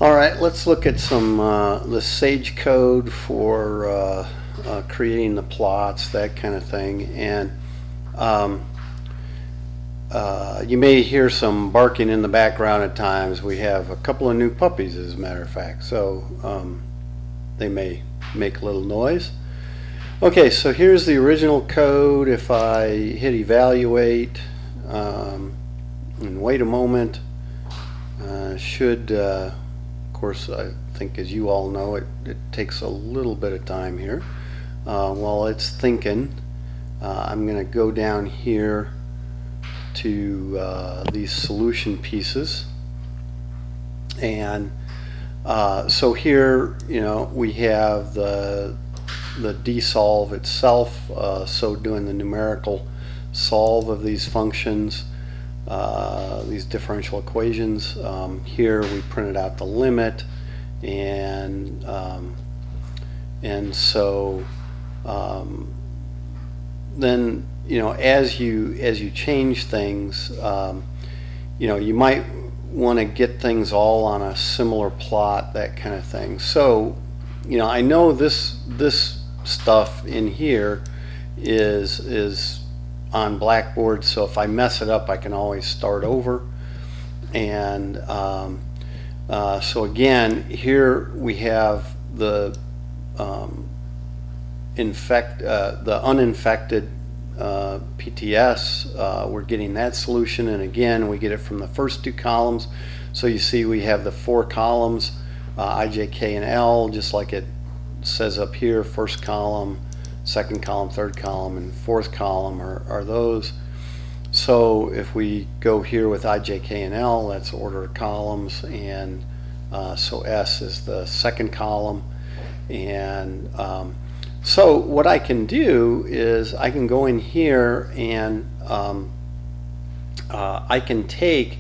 All right, let's look at some the Sage code for creating the plots, that kind of thing. And um, you may hear some barking in the background at times. We have a couple of new puppies, as a matter of fact, so they may make a little noise. Okay, so here's the original code. If I hit evaluate and wait a moment, of course, I think, as you all know, it takes a little bit of time here. While it's thinking, I'm going to go down here to these solution pieces. And so here, we have the desolve itself, so doing the numerical solve of these functions, these differential equations. Here we printed out the limit, and so then as you change things, you might want to get things all on a similar plot, that kind of thing. So I know this stuff in here is on Blackboard, so if I mess it up I can always start over. And so again, here we have the uninfected PTS. We're getting that solution, and again we get it from the first two columns. So you see we have the four columns, I, J, K, and L, just like it says up here. First column, second column, third column, and fourth column are those. So if we go here with I, J, K, and L, that's order of columns, and so S is the second column. And so what I can do is I can go in here and I can take,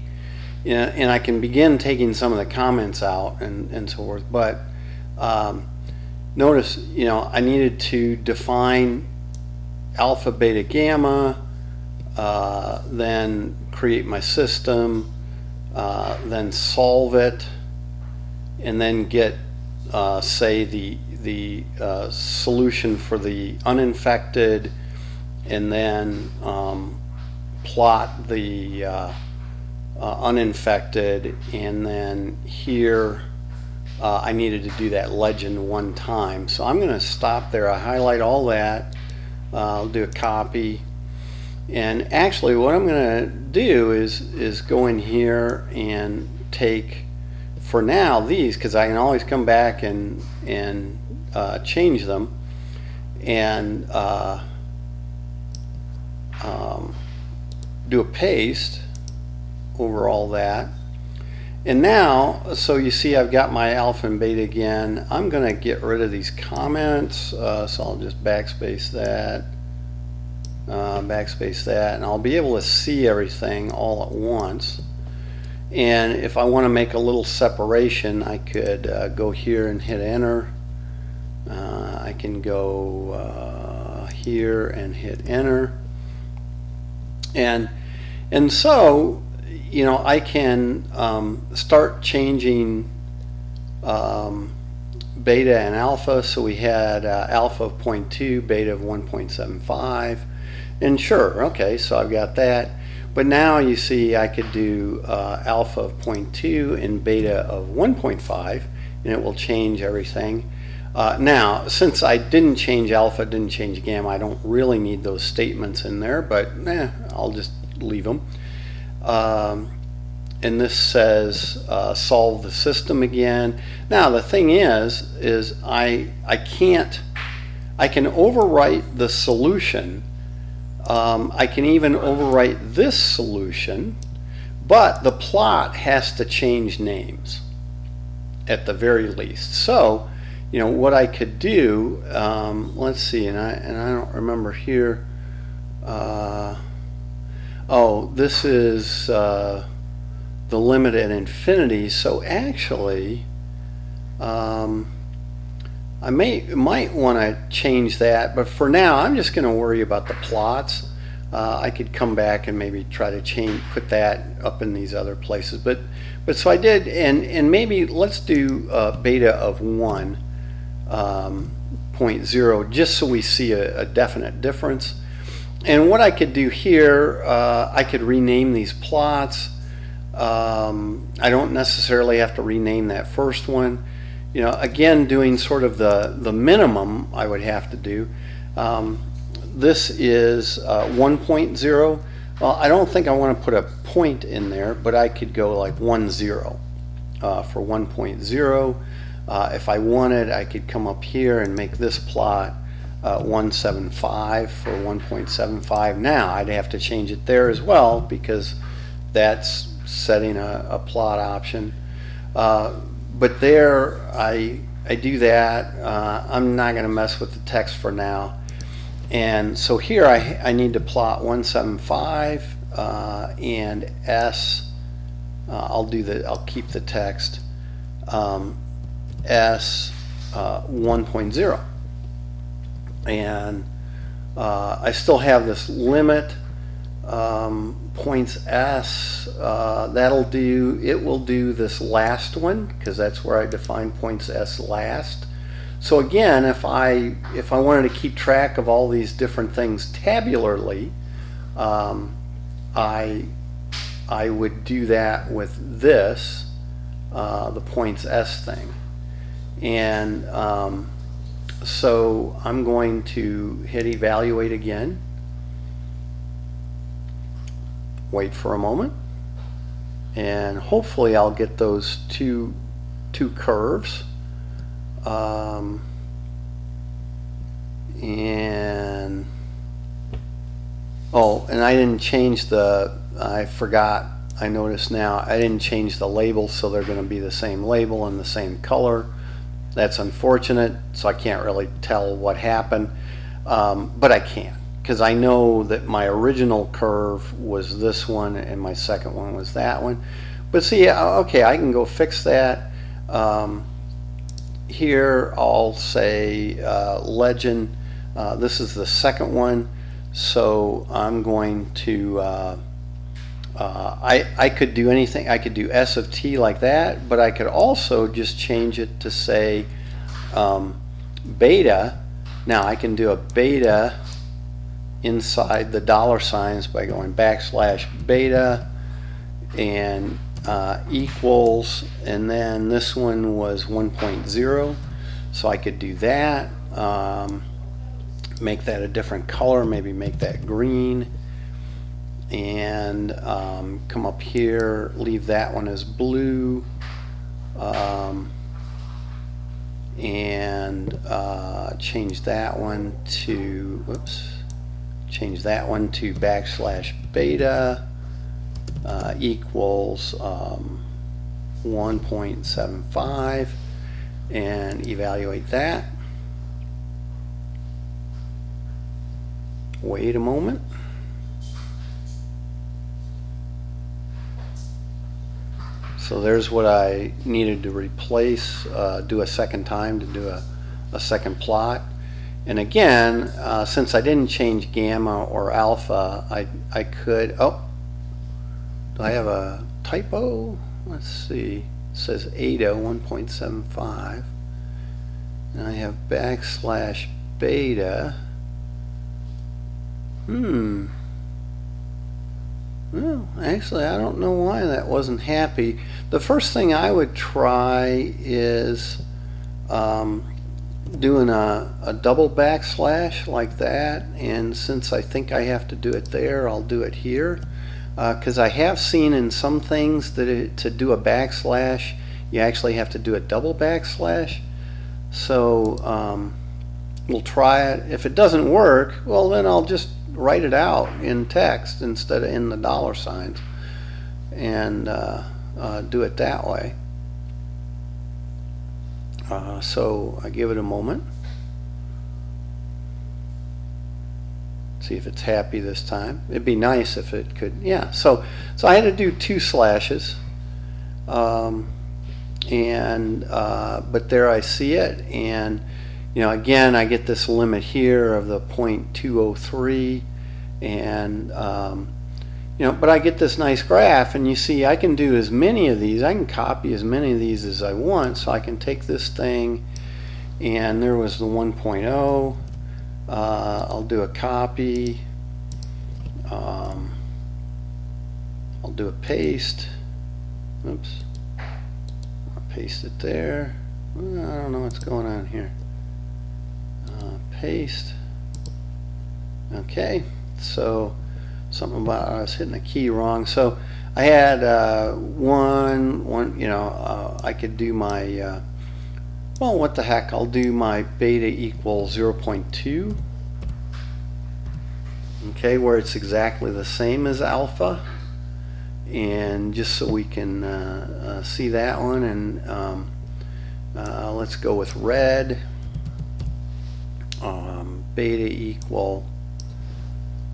and I can begin taking some of the comments out and so forth. But notice, I needed to define alpha, beta, gamma, then create my system, then solve it, and then get, say, the solution for the uninfected, and then plot the uninfected, and then here I needed to do that legend one time. So I'm going to stop there. I highlight all that. I'll do a copy, and actually what I'm going to do is go in here and take, for now, these, because I can always come back and change them, and do a paste over all that. And now, so you see I've got my alpha and beta again. I'm going to get rid of these comments, so I'll just backspace that, and I'll be able to see everything all at once. And if I want to make a little separation, I could go here and hit enter. I can go here and hit enter, and so I can start changing beta and alpha. So we had alpha of 0.2, beta of 1.75, and sure, okay, so I've got that. But now you see I could do alpha of 0.2 and beta of 1.5, and it will change everything. Now, since I didn't change alpha, didn't change gamma, I don't really need those statements in there, but I'll just leave them. And this says solve the system again. Now the thing is I can overwrite the solution. I can even overwrite this solution, but the plot has to change names at the very least. So what I could do, let's see, and I don't remember here. Oh, this is the limit at infinity. So actually, I might want to change that, but for now I'm just going to worry about the plots. I could come back and maybe try to put that up in these other places, but But so I did, and maybe let's do beta of 1.0 just so we see a definite difference. And what I could do here, I could rename these plots. I don't necessarily have to rename that first one. You know, again, doing sort of the minimum I would have to do. This is 1.0. Well, I don't think I want to put a point in there, but I could go like 10 for 1.0. If I wanted, I could come up here and make this plot 175 for 1.75. Now I'd have to change it there as well because that's setting a plot option. But there I do that. I'm not going to mess with the text for now. And so here I need to plot 175 and S. I'll keep the text S 1.0. And I still have this limit points S. That'll do. It will do this last one because that's where I define points S last. So again, if I wanted to keep track of all these different things tabularly, I would do that with this, the points S thing. And so I'm going to hit evaluate again. Wait for a moment, and hopefully I'll get those two curves. And I didn't change I forgot, I notice now, I didn't change the label, so they're going to be the same label and the same color. That's unfortunate, so I can't really tell what happened, but I can, because I know that my original curve was this one and my second one was that one. But see, okay, I can go fix that. Here I'll say legend. This is the second one, so I'm going to I could do anything. I could do S of t like that, but I could also just change it to say beta. Now I can do a beta inside the dollar signs by going \beta and equals, and then this one was 1.0, so I could do that. Make that a different color, maybe make that green, and come up here, leave that one as blue, and change that one to \beta equals 1.75, and evaluate that. Wait a moment. So there's what I needed to replace, do a second time to do a second plot. And again, since I didn't change gamma or alpha, I could, oh, do I have a typo? Let's see. It says ADA 1.75. And I have \beta. Well, actually, I don't know why that wasn't happy. The first thing I would try is doing a double / like that, and since I think I have to do it there, I'll do it here, because I have seen in some things that to do a / you actually have to do a double /. So we'll try it. If it doesn't work, well, then I'll just write it out in text instead of in the dollar signs, and do it that way. So I give it a moment, see if it's happy this time. It'd be nice if it could, yeah. So I had to do 2 slashes, but there I see it, and again, I get this limit here of the 0.203, and but I get this nice graph, and you see I can do as many of these. I can copy as many of these as I want, so I can take this thing, and there was the 1.0. I'll do a copy. I'll do a paste. Oops. I'll paste it there. I don't know what's going on here. Paste. Okay, so something about I was hitting the key wrong. So I had I could do my well, what the heck, I'll do my beta equal 0.2. Okay, where it's exactly the same as alpha, and just so we can see that one, and let's go with red. Beta equal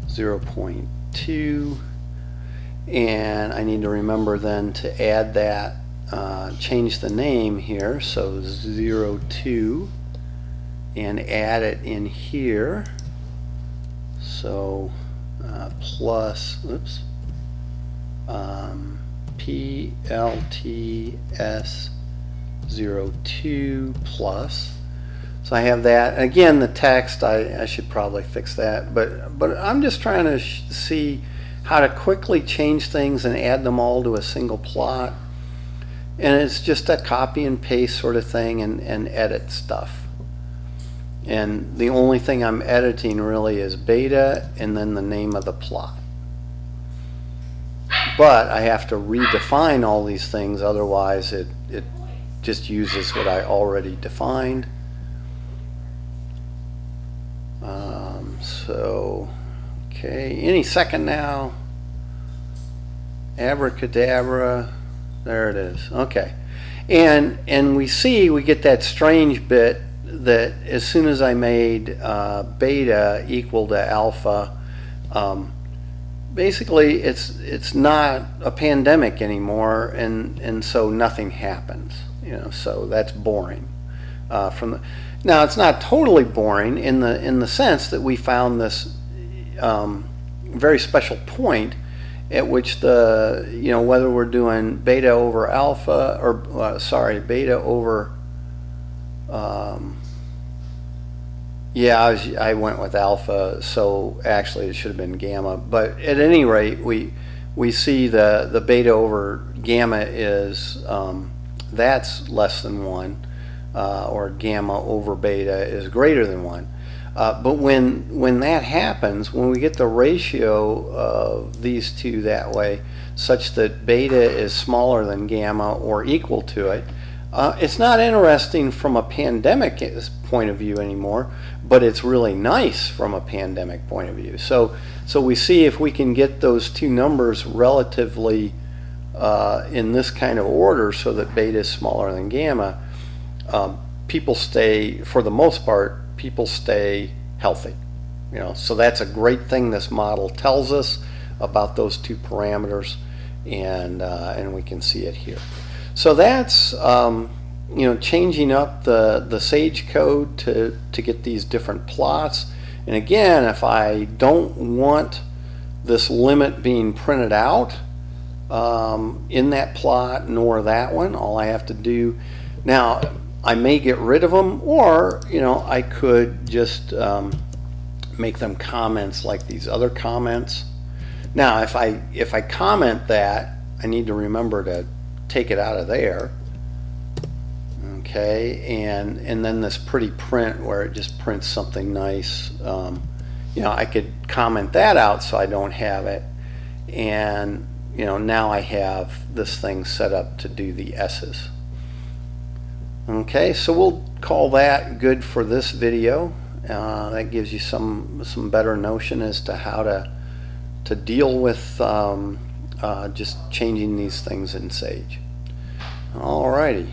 0.2, and I need to remember then to add that, change the name here, so 02, and add it in here, so plus, oops, PLTS02 plus. So I have that. Again, the text, I should probably fix that, but I'm just trying to see how to quickly change things and add them all to a single plot. And it's just a copy and paste sort of thing, and edit stuff. And the only thing I'm editing really is beta and then the name of the plot. But I have to redefine all these things, otherwise it just uses what I already defined. So, okay, any second now. Abracadabra, there it is. Okay, and we get that strange bit that as soon as I made beta equal to alpha, basically it's not a pandemic anymore, and so nothing happens. So that's boring. Now it's not totally boring in the sense that we found this very special point at which whether we're doing beta over alpha or beta over I went with alpha, so actually it should have been gamma, but at any rate we see the beta over gamma is that's less than 1. Or gamma over beta is greater than 1. But when that happens, when we get the ratio of these two that way, such that beta is smaller than gamma or equal to it, it's not interesting from a pandemic point of view anymore, but it's really nice from a pandemic point of view. So we see if we can get those two numbers relatively in this kind of order so that beta is smaller than gamma, people stay, for the most part, people stay healthy. So that's a great thing this model tells us about those two parameters, and we can see it here. So that's changing up the Sage code to get these different plots. And again, if I don't want this limit being printed out in that plot nor that one, all I have to do now, I may get rid of them, or I could just make them comments like these other comments. Now if I comment that, I need to remember to take it out of there. Okay, and then this pretty print where it just prints something nice, I could comment that out so I don't have it, and now I have this thing set up to do the S's. Okay, so we'll call that good for this video. That gives you some better notion as to how to deal with just changing these things in Sage. Alrighty.